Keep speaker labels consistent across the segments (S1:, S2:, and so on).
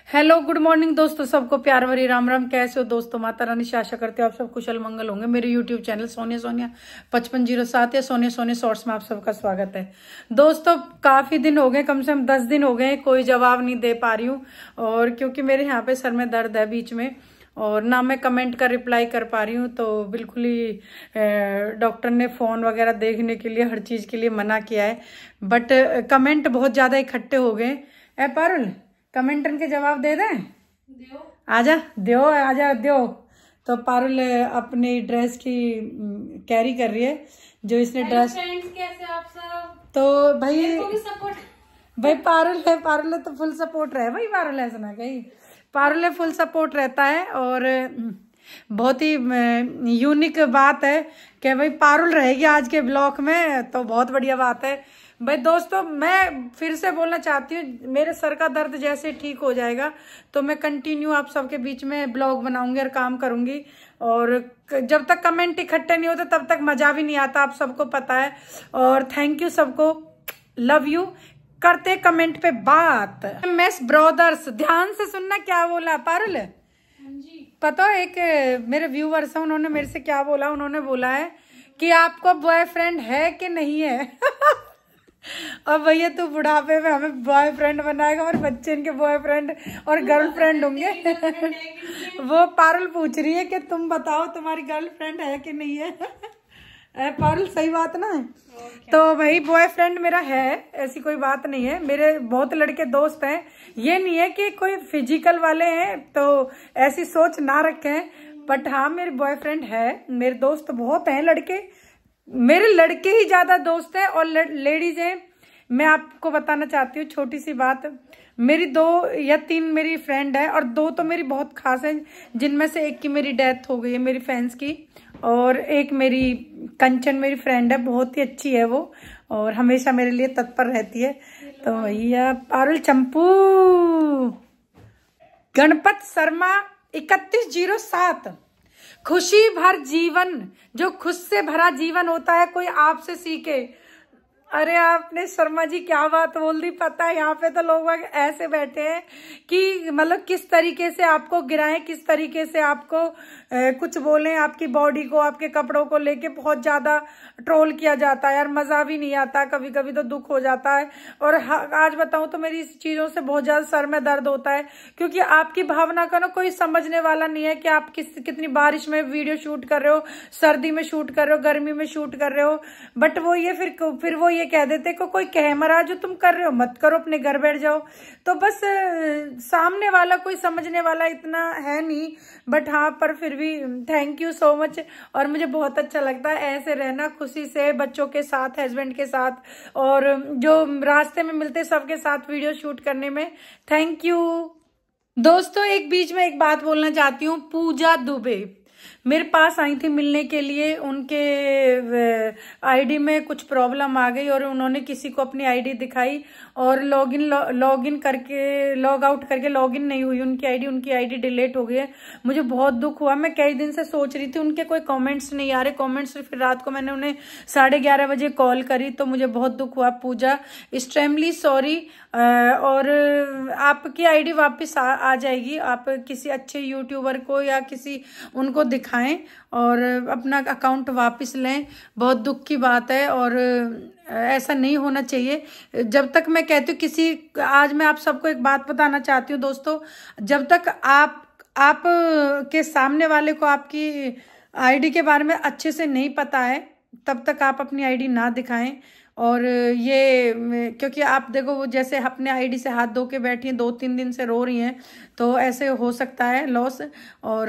S1: Hello good morning दोस्तों, सबको प्यार भरी राम राम। कैसे हो दोस्तों? माता रानी से आशा करते हो आप सब कुशल मंगल होंगे। मेरे यूट्यूब चैनल सोनिया सोनिया 5507 या सोनिया सोनिया शॉर्ट्स में आप सबका स्वागत है। दोस्तों काफी दिन हो गए, कम से कम 10 दिन हो गए, कोई जवाब नहीं दे पा रही हूँ। और क्योंकि मेरे यहाँ पे सर में दर्द है बीच में, और ना मैं कमेंट का रिप्लाई कर पा रही हूँ, तो बिल्कुल ही डॉक्टर ने फोन वगैरह देखने के लिए, हर चीज के लिए मना किया है। बट कमेंट बहुत ज्यादा इकट्ठे हो गए। ए पारुल, कमेंटन के जवाब दे दें? आजा दियो, आजा दियो। तो पारुल अपनी ड्रेस की कैरी कर रही है, जो इसने ड्रेस।
S2: कैसे आप सब?
S1: तो भाई
S2: सपोर्ट
S1: पारुल है तो फुल सपोर्ट रहे भाई। पारुल है सुना कहीं, पारुल है फुल सपोर्ट रहता है। और बहुत ही यूनिक बात है कि भाई पारुल रहेगी आज के ब्लॉग में, तो बहुत बढ़िया बात है भाई। दोस्तों मैं फिर से बोलना चाहती हूँ, मेरे सर का दर्द जैसे ठीक हो जाएगा तो मैं कंटिन्यू आप सबके बीच में ब्लॉग बनाऊंगी और काम करूंगी। और जब तक कमेंट इकट्ठे नहीं होते तब तक मजा भी नहीं आता, आप सबको पता है। और थैंक यू सबको, लव यू। करते कमेंट पे बात। MS ब्रदर्स, ध्यान से सुनना क्या बोला पारुल। पता है एक मेरे व्यूवर्स हैं, उन्होंने मेरे से क्या बोला। उन्होंने बोला है कि आपको बॉयफ्रेंड है कि नहीं है। अब भैया तू बुढ़ापे में हमें बॉयफ्रेंड बनाएगा, हमारे बच्चे इनके बॉयफ्रेंड और गर्लफ्रेंड होंगे। वो पारुल पूछ रही है कि तुम बताओ तुम्हारी गर्लफ्रेंड है कि नहीं है। पारुल सही बात ना है। तो भाई बॉयफ्रेंड मेरा है, ऐसी कोई बात नहीं है। मेरे बहुत लड़के दोस्त हैं, ये नहीं है कि कोई फिजिकल वाले हैं, तो ऐसी सोच ना रखें। बट हाँ मेरे बॉयफ्रेंड है, मेरे दोस्त बहुत हैं लड़के, मेरे लड़के ही ज्यादा दोस्त हैं और लेडीज हैं। मैं आपको बताना चाहती हूँ छोटी सी बात, मेरी 2 या 3 मेरी फ्रेंड है, और 2 तो मेरी बहुत खास हैं, जिनमें से एक की मेरी डेथ हो गई है मेरी फैंस की। और एक मेरी कंचन मेरी फ्रेंड है, बहुत ही अच्छी है वो, और हमेशा मेरे लिए तत्पर रहती है। तो भैया पारुल चंपू, गणपत शर्मा 3107, खुशी भर जीवन, जो खुश से भरा जीवन होता है कोई आपसे सीखे। अरे आपने शर्मा जी क्या बात बोल दी। पता है यहाँ पे तो लोग ऐसे बैठे हैं कि मतलब किस तरीके से आपको गिराएं, किस तरीके से आपको कुछ बोलें, आपकी बॉडी को, आपके कपड़ों को लेके बहुत ज्यादा ट्रोल किया जाता है यार। मजा भी नहीं आता, कभी कभी तो दुख हो जाता है। और आज बताऊं तो मेरी इस चीजों से बहुत ज्यादा सर में दर्द होता है, क्योंकि आपकी भावना का ना कोई समझने वाला नहीं है कि आप कितनी बारिश में वीडियो शूट कर रहे हो, सर्दी में शूट कर रहे हो, गर्मी में शूट कर रहे हो। बट वो ये फिर वो ये कह देते को कोई कह मरा जो तुम कर रहे हो मत करो, अपने घर बैठ जाओ। तो बस सामने वाला कोई समझने वाला इतना है नहीं। बट हाँ, पर फिर भी थैंक यू सो मच। और मुझे बहुत अच्छा लगता है ऐसे रहना, खुशी से बच्चों के साथ, हस्बैंड के साथ, और जो रास्ते में मिलते सबके साथ वीडियो शूट करने में। थैंक यू दोस्तों। एक बीच में एक बात बोलना चाहती हूँ। पूजा दुबे मेरे पास आई थी मिलने के लिए, उनके आईडी में कुछ प्रॉब्लम आ गई और उन्होंने किसी को अपनी आईडी दिखाई और लॉगिन करके लॉग आउट करके लॉगिन नहीं हुई उनकी आईडी डिलीट हो गई है। मुझे बहुत दुख हुआ। मैं कई दिन से सोच रही थी, उनके कोई कमेंट्स नहीं आ रहे कमेंट्स। फिर रात को मैंने उन्हें 11:30 बजे कॉल करी, तो मुझे बहुत दुख हुआ। पूजा एक्सट्रीमली सॉरी। और आपकी आईडी वापस आ जाएगी। आप किसी अच्छे यूट्यूबर को या किसी उनको दिखाएं और अपना अकाउंट वापस लें। बहुत दुख की बात है और ऐसा नहीं होना चाहिए। जब तक मैं कहती हूँ आज मैं आप सबको एक बात बताना चाहती हूँ दोस्तों, जब तक आप के सामने वाले को आपकी आईडी के बारे में अच्छे से नहीं पता है, तब तक आप अपनी आईडी ना दिखाएं। और ये क्योंकि आप देखो, वो जैसे अपने आईडी से हाथ धो के बैठी हैं, 2-3 दिन से रो रही हैं, तो ऐसे हो सकता है लॉस। और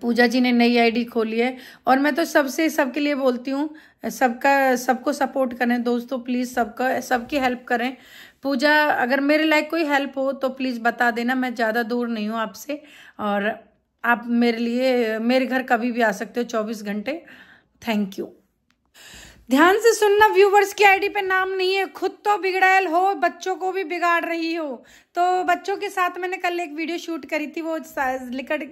S1: पूजा जी ने नई आईडी खोली है, और मैं तो सबके लिए बोलती हूँ, सबको सपोर्ट करें दोस्तों, प्लीज सबकी हेल्प करें। पूजा, अगर मेरे लायक कोई हेल्प हो तो प्लीज बता देना, मैं ज्यादा दूर नहीं हूँ आपसे, और आप मेरे घर कभी भी आ सकते हो 24 घंटे। Thank you. ध्यान से सुनना, व्यूवर्स की आईडी पे नाम नहीं है, खुद तो बिगड़ैल हो, बच्चों को भी बिगाड़ रही हो। तो बच्चों के साथ मैंने कल एक वीडियो शूट करी थी, वो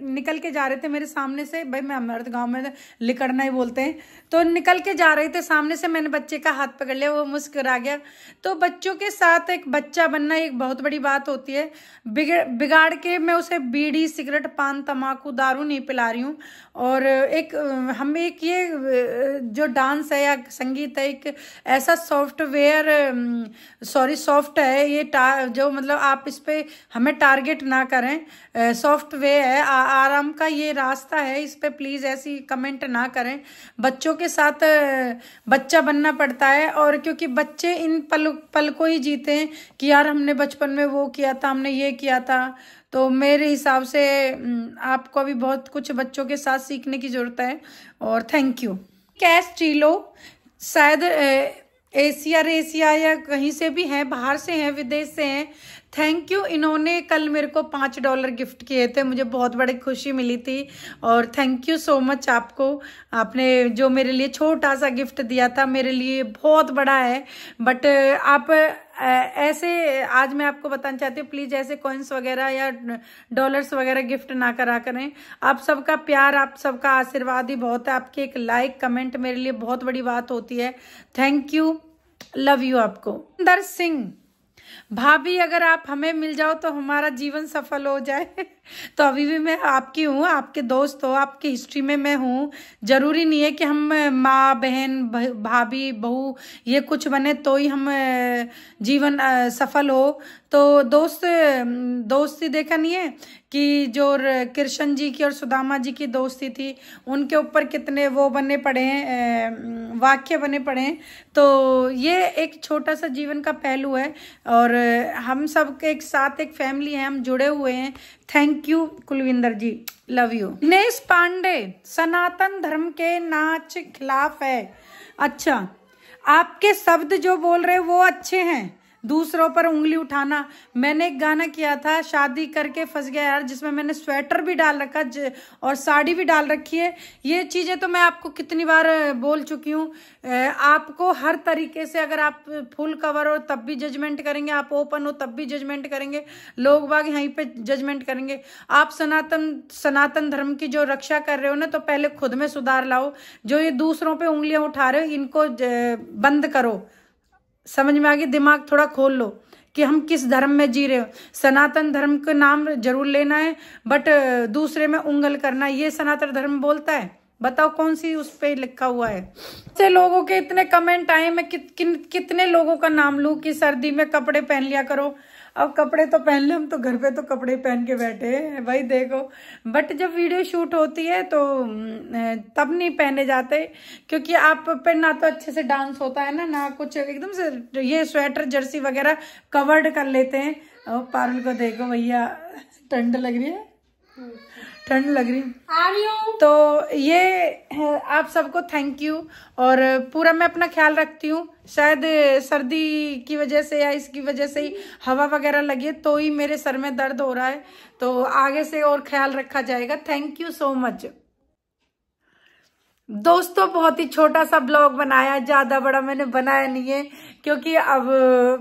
S1: निकल के जा रहे थे मेरे सामने से, भाई मैं हमारे गांव में लिकड़ना ही बोलते हैं, तो निकल के जा रहे थे सामने से, मैंने बच्चे का हाथ पकड़ लिया, वो मुस्कुरा गया। तो बच्चों के साथ एक बच्चा बनना एक बहुत बड़ी बात होती है। बिगाड़ के मैं उसे बीड़ी, सिगरेट, पान, तम्बाकू, दारू नहीं पिला रही हूँ। और हम एक ये जो डांस है या संगीत है, एक ऐसा सॉफ्टवेयर सॉफ्ट है ये, जो मतलब आप इस पे हमें टारगेट ना करें, सॉफ्टवेयर है, आराम का ये रास्ता है, इस पे प्लीज ऐसी कमेंट ना करें। बच्चों के साथ बच्चा बनना पड़ता है, और क्योंकि बच्चे इन पल को ही जीते हैं कि यार हमने बचपन में वो किया था, हमने ये किया था। तो मेरे हिसाब से आपको भी बहुत कुछ बच्चों के साथ सीखने की जरूरत है। और थैंक यू। कैश चीलो शायद एशिया या कहीं से भी हैं, बाहर से हैं, विदेश से हैं। थैंक यू, इन्होंने कल मेरे को $5 गिफ्ट किए थे, मुझे बहुत बड़ी खुशी मिली थी। और थैंक यू सो मच आपको, आपने जो मेरे लिए छोटा सा गिफ्ट दिया था, मेरे लिए बहुत बड़ा है। बट आप ऐसे, आज मैं आपको बताना चाहती हूँ, प्लीज ऐसे कॉइन्स वगैरह या डॉलर्स वगैरह गिफ्ट ना करा करें। आप सबका प्यार, आप सबका आशीर्वाद ही बहुत है। आपके एक लाइक कमेंट मेरे लिए बहुत बड़ी बात होती है। थैंक यू, लव यू आपको। सुंदर सिंह, भाभी अगर आप हमें मिल जाओ तो हमारा जीवन सफल हो जाए। तो अभी भी मैं आपकी हूँ, आपके दोस्त हो, आपकी हिस्ट्री में मैं हूँ। जरूरी नहीं है कि हम माँ, बहन, भाभी, बहू ये कुछ बने तो ही हम जीवन सफल हो। तो दोस्ती देखा नहीं है कि जो कृष्ण जी की और सुदामा जी की दोस्ती थी, उनके ऊपर कितने वो बने पड़े हैं, वाक्य बने पड़े हैं। तो ये एक छोटा सा जीवन का पहलू है, और हम सब एक साथ एक फैमिली है, हम जुड़े हुए हैं। Thank you Kulvinder ji, love you. Dinesh Pande, Sanatan Dharma के नाच खिलाफ है। अच्छा, आपके शब्द जो बोल रहे वो अच्छे हैं, दूसरों पर उंगली उठाना। मैंने एक गाना किया था, शादी करके फंस गया यार, जिसमें मैंने स्वेटर भी डाल रखा और साड़ी भी डाल रखी है। ये चीजें तो मैं आपको कितनी बार बोल चुकी हूँ। आपको हर तरीके से, अगर आप फुल कवर हो तब भी जजमेंट करेंगे, आप ओपन हो तब भी जजमेंट करेंगे, लोग बाग यहीं पे जजमेंट करेंगे। आप सनातन धर्म की जो रक्षा कर रहे हो ना, तो पहले खुद में सुधार लाओ। जो ये दूसरों पे उंगलियां उठा रहे हो, इनको बंद करो। समझ में आ गई? दिमाग थोड़ा खोल लो कि हम किस धर्म में जी रहे हो। सनातन धर्म का नाम जरूर लेना है, बट दूसरे में उंगल करना, ये सनातन धर्म बोलता है? बताओ कौन सी उस पे लिखा हुआ है? से लोगों के इतने कमेंट आए, मैं कितने लोगों का नाम लूं कि सर्दी में कपड़े पहन लिया करो। अब कपड़े तो पहन ले, हम तो घर पे तो कपड़े पहन के बैठे हैं भाई, देखो। बट जब वीडियो शूट होती है तो तब नहीं पहने जाते, क्योंकि आप पे ना तो अच्छे से डांस होता है ना कुछ, एकदम से ये स्वेटर जर्सी वगैरह कवर्ड कर लेते हैं। और पारुल को देखो भैया, ठंड लग रही है, ठंड लग रही है। तो ये आप सबको थैंक यू, और पूरा मैं अपना ख्याल रखती हूँ। शायद सर्दी की वजह से या इसकी वजह से ही हवा वगैरह लगी है, तो ही मेरे सर में दर्द हो रहा है। तो आगे से और ख्याल रखा जाएगा। थैंक यू सो मच दोस्तों। बहुत ही छोटा सा ब्लॉग बनाया, ज्यादा बड़ा मैंने बनाया नहीं है, क्योंकि अब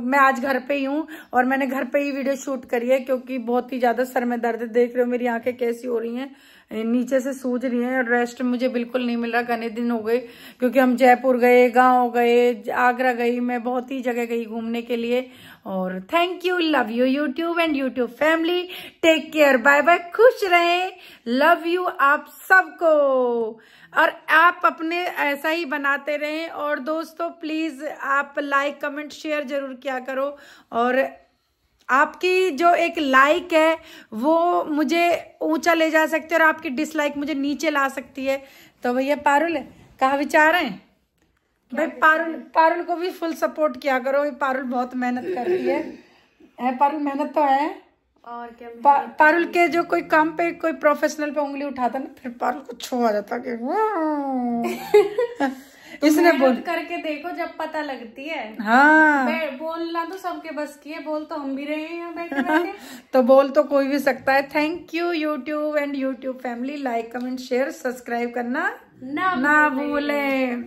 S1: मैं आज घर पे ही हूँ और मैंने घर पे ही वीडियो शूट करी है, क्योंकि बहुत ही ज्यादा सर में दर्द। देख रहे हो मेरी आंखें कैसी हो रही हैं, नीचे से सूज रही हैं, और रेस्ट मुझे बिल्कुल नहीं मिल रहा। घने दिन हो गए, क्योंकि हम जयपुर गए, गाँव गए, आगरा गई, मैं बहुत ही जगह गई घूमने के लिए। और thank you, love you YouTube and YouTube family, take care, bye bye, खुश रहें, लव यू आप सबको, और आप अपने ऐसा ही बनाते रहें। और दोस्तों प्लीज आप लाइक कमेंट शेयर जरूर किया करो, और आपकी जो एक लाइक है वो मुझे ऊंचा ले जा सकती है, और आपकी डिसलाइक मुझे नीचे ला सकती है। तो भैया पारुल कहाँ विचार है भाई? पारुल को भी फुल सपोर्ट किया करो, पारुल बहुत मेहनत करती है। पारुल मेहनत तो है, और क्या पारुल के जो कोई काम पे, कोई प्रोफेशनल पे उंगली उठाता ना, फिर पारुल को छो आ जाता कि इसने बोल
S2: करके देखो, जब पता लगती है।
S1: हाँ,
S2: बोलना तो सबके बस की है, बोल तो हम भी रहे हैं यहाँ बैठे बैठे।
S1: तो बोल तो कोई भी सकता है। Thank you YouTube and YouTube family, like comment share subscribe करना ना भूलें।